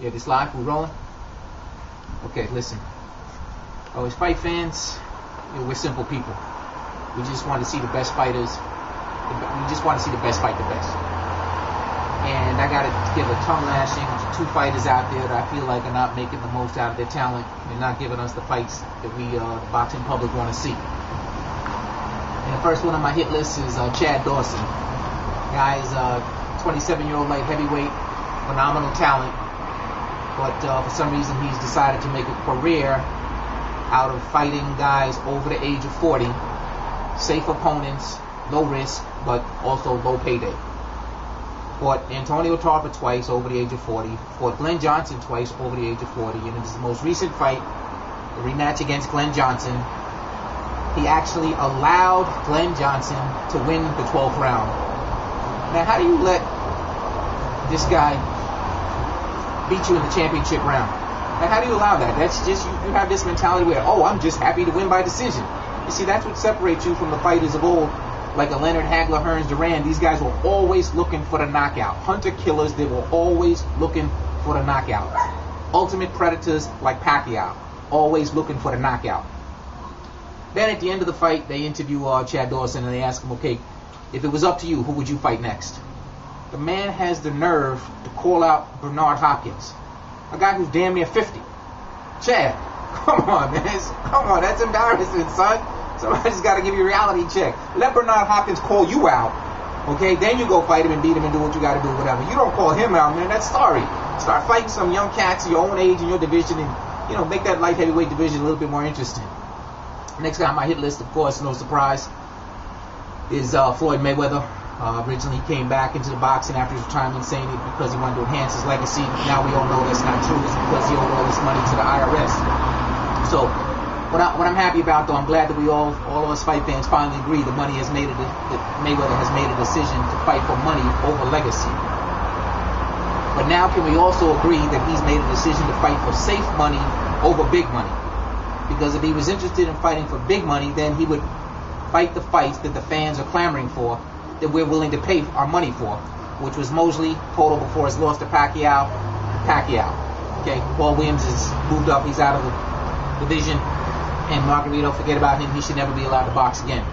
Yeah, this live, we're rolling. Okay, listen. Oh, as fight fans, we're simple people. We just want to see the best fighters. We just want to see the best fight the best. And I got to give a tongue lashing to two fighters out there that I feel like are not making the most out of their talent and not giving us the fights that we, the boxing public, want to see. And the first one on my hit list is Chad Dawson. Guy's 27-year-old light heavyweight, phenomenal talent. But for some reason he's decided to make a career out of fighting guys over the age of 40. Safe opponents, low risk, but also low payday. Fought Antonio Tarver twice over the age of 40. Fought Glenn Johnson twice over the age of 40. And in his most recent fight, the rematch against Glenn Johnson, he actually allowed Glenn Johnson to win the 12th round. Now, how do you let this guy beat you in the championship round? Now, how do you allow that? That's just, you have this mentality where, oh, I'm just happy to win by decision. You see, that's what separates you from the fighters of old, like a Leonard, Hagler, Hearns, Duran. These guys were always looking for the knockout. Hunter killers, they were always looking for the knockout. Ultimate predators like Pacquiao, always looking for the knockout. Then at the end of the fight, they interview Chad Dawson and they ask him, okay, if it was up to you, who would you fight next? The man has the nerve to call out Bernard Hopkins, a guy who's damn near 50. Chad, come on, man. Come on, that's embarrassing, son. Somebody's got to give you a reality check. Let Bernard Hopkins call you out, okay? Then you go fight him and beat him and do what you got to do, whatever. You don't call him out, man. That's sorry. Start fighting some young cats your own age in your division and, make that light heavyweight division a little bit more interesting. Next guy on my hit list, of course, no surprise, is Floyd Mayweather. Originally he came back into the boxing after his retirement saying it because he wanted to enhance his legacy. Now we all know that's not true. It's because he owed all this money to the IRS. So what I'm happy about, though, I'm glad that we all of us fight fans finally agree that Mayweather has made a decision to fight for money over legacy. But now can we also agree that he's made a decision to fight for safe money over big money? Because if he was interested in fighting for big money, then he would fight the fights that the fans are clamoring for, that we're willing to pay our money for, which was Mosley, total before his loss to Pacquiao. Okay, Paul Williams has moved up, he's out of the division, and Margarito, forget about him, he should never be allowed to box again.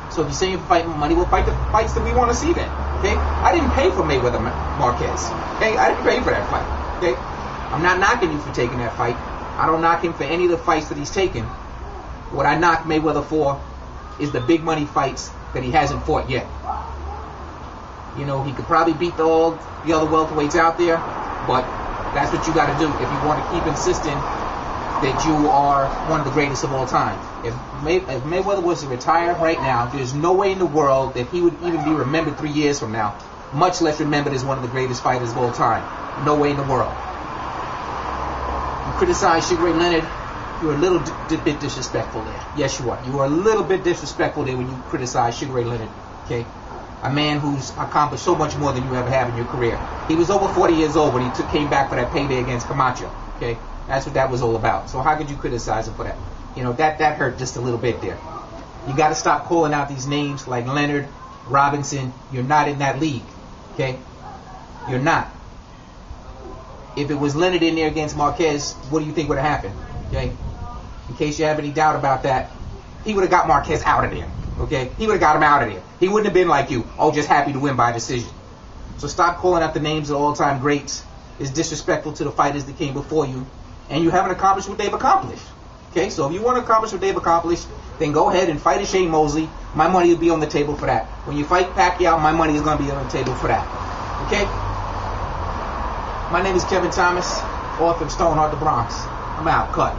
So if you're saying you're fighting money, we'll fight the fights that we want to see then. Okay, I didn't pay for Mayweather Marquez. Okay, I didn't pay for that fight. Okay, I'm not knocking you for taking that fight. I don't knock him for any of the fights that he's taken. What I knock Mayweather for is the big money fights that he hasn't fought yet. He could probably beat all the other welterweights out there, but that's what you got to do if you want to keep insisting that you are one of the greatest of all time. If Mayweather was to retire right now, there's no way in the world that he would even be remembered 3 years from now, much less remembered as one of the greatest fighters of all time. No way in the world. You criticize Sugar Ray Leonard, you're a little bit disrespectful there. Yes, you are. You are a little bit disrespectful there when you criticize Sugar Ray Leonard, okay? A man who's accomplished so much more than you ever have in your career. He was over 40 years old when he came back for that payday against Camacho, okay? That's what that was all about. So how could you criticize him for that? That hurt just a little bit there. You got to stop calling out these names like Leonard, Robinson. You're not in that league, okay? You're not. If it was Leonard in there against Marquez, what do you think would have happened, okay? In case you have any doubt about that, he would have got Marquez out of there, okay? He would have got him out of there. He wouldn't have been like you, just happy to win by decision. So stop calling out the names of all-time greats. It's disrespectful to the fighters that came before you, and you haven't accomplished what they've accomplished, okay? So if you want to accomplish what they've accomplished, then go ahead and fight a Shane Mosley. My money will be on the table for that. When you fight Pacquiao, my money is going to be on the table for that, okay? My name is Kevin Thomas, author of Stoneheart the Bronx. I'm out. Cut.